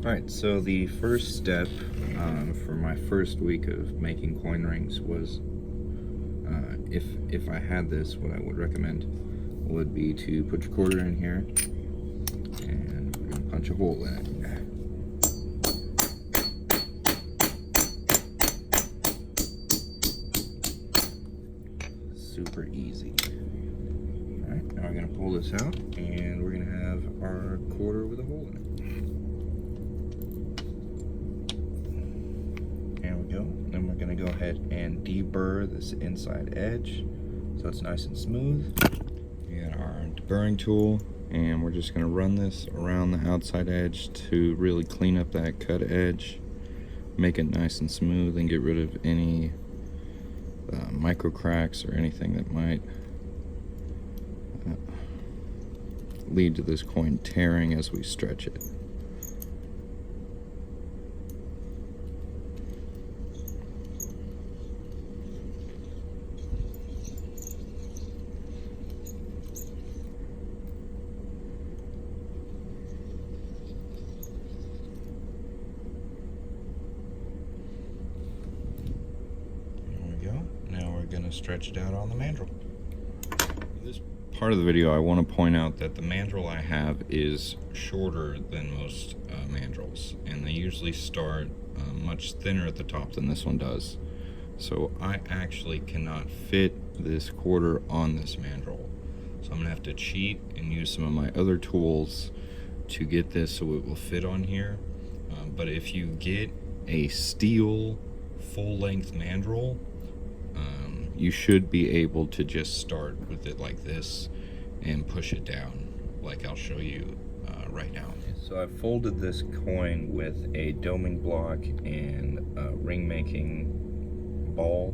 Alright, so the first step for my first week of making coin rings was, if I had this, what I would recommend would be to put your quarter in here, and we're going to punch a hole in it. Super easy. Alright, now we're going to pull this out, and we're going to have our quarter with a hole in it. There we go. Then we're going to go ahead and deburr this inside edge so it's nice and smooth. We got our deburring tool, and we're just going to run this around the outside edge to really clean up that cut edge, make it nice and smooth, and get rid of any micro cracks or anything that might lead to this coin tearing as we stretch it. Now we're going to stretch it out on the mandrel. This part of the video, I want to point out that the mandrel I have is shorter than most mandrels, and they usually start much thinner at the top than this one does. So I actually cannot fit this quarter on this mandrel. So I'm going to have to cheat and use some of my other tools to get this so it will fit on here. But if you get a steel full-length mandrel, you should be able to just start with it like this and push it down, like I'll show you right now. So I folded this coin with a doming block and a ring making ball,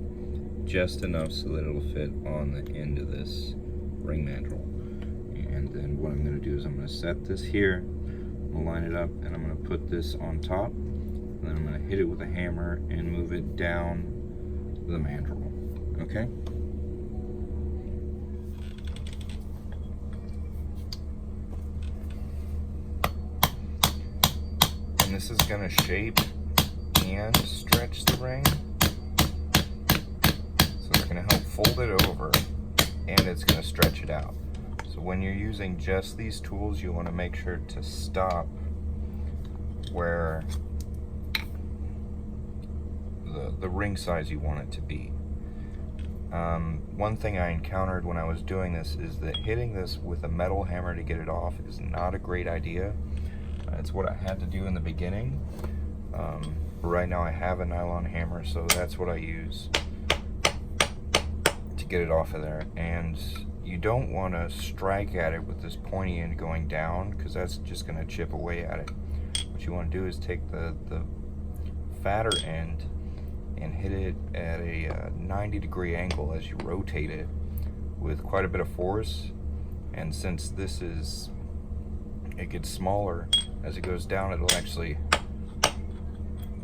just enough so that it'll fit on the end of this ring mandrel. And then what I'm going to do is I'm going to set this here, I'm going to line it up, and I'm going to put this on top, and then I'm going to hit it with a hammer and move it down the mandrel. Okay? And this is going to shape and stretch the ring. So it's going to help fold it over, and it's going to stretch it out. So when you're using just these tools, you want to make sure to stop where the ring size you want it to be. One thing I encountered when I was doing this is that hitting this with a metal hammer to get it off is not a great idea. It's what I had to do in the beginning. But right now I have a nylon hammer, so that's what I use to get it off of there. And you don't want to strike at it with this pointy end going down, because that's just going to chip away at it. What you want to do is take the fatter end and hit it at a 90-degree angle as you rotate it with quite a bit of force. And since it gets smaller as it goes down, it'll actually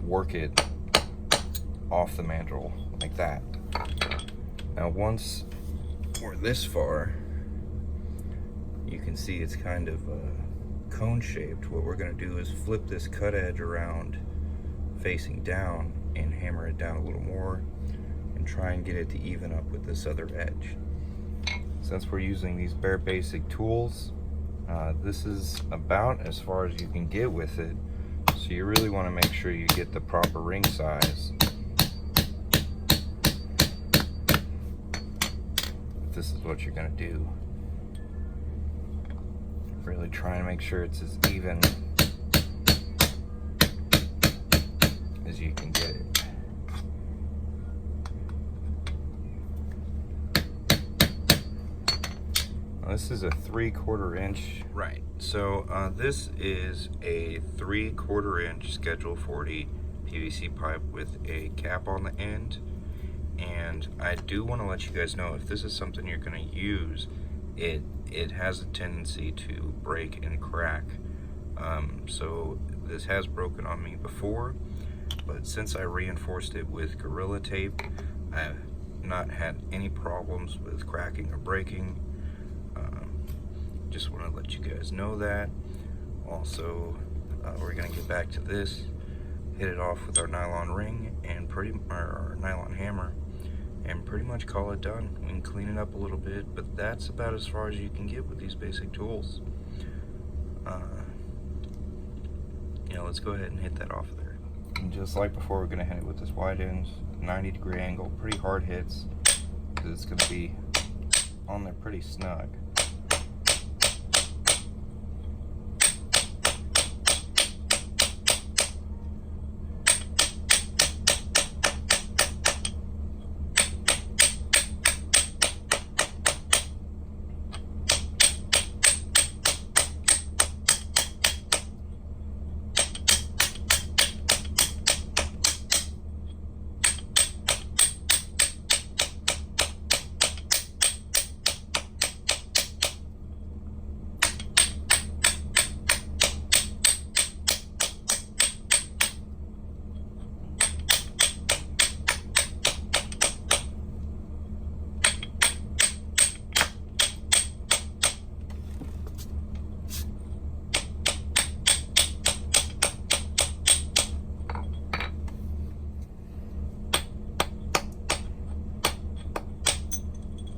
work it off the mandrel like that. Now once we're this far, you can see it's kind of cone shaped. What we're going to do is flip this cut edge around facing down and hammer it down a little more and try and get it to even up with this other edge. Since we're using these bare basic tools, this is about as far as you can get with it, so you really want to make sure you get the proper ring size. This is what you're going to do. Really try and make sure it's as even as you can get it. Now, this is a 3/4 inch. Right. So this is a 3/4 inch Schedule 40 PVC pipe with a cap on the end. And I do want to let you guys know, if this is something you're going to use, it has a tendency to break and crack. So this has broken on me before, but since I reinforced it with Gorilla Tape, I have not had any problems with cracking or breaking. Just want to let you guys know that. Also, We're going to get back to this, hit it off with our nylon ring and our nylon hammer, and pretty much call it done. We can clean it up a little bit, but that's about as far as you can get with these basic tools. Let's go ahead and hit that off there. And just like before, we're going to hit it with this wide ends, 90-degree angle, pretty hard hits, because it's going to be on there pretty snug.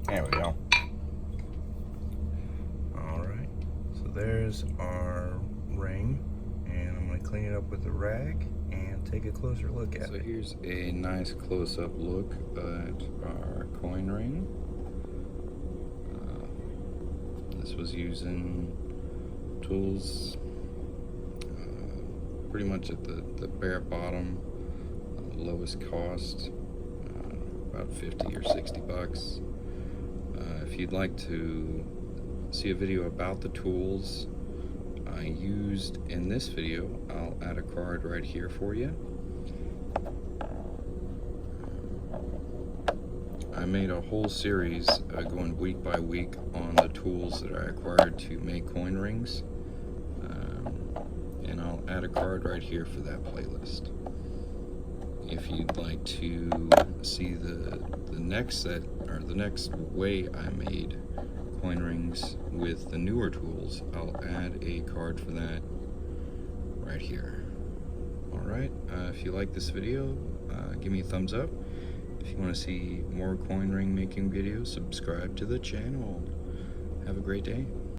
There we go. Alright, so there's our ring, and I'm going to clean it up with a rag and take a closer look at it. So here's a nice close-up look at our coin ring. This was using tools pretty much at the bare bottom, lowest cost, about 50 or 60 bucks. If you'd like to see a video about the tools I used in this video, I'll add a card right here for you. I made a whole series going week by week on the tools that I acquired to make coin rings, and I'll add a card right here for that playlist. If you'd like to see the next set, or the next way I made coin rings with the newer tools, I'll add a card for that right here. Alright, if you like this video, give me a thumbs up. If you want to see more coin ring making videos, subscribe to the channel. Have a great day.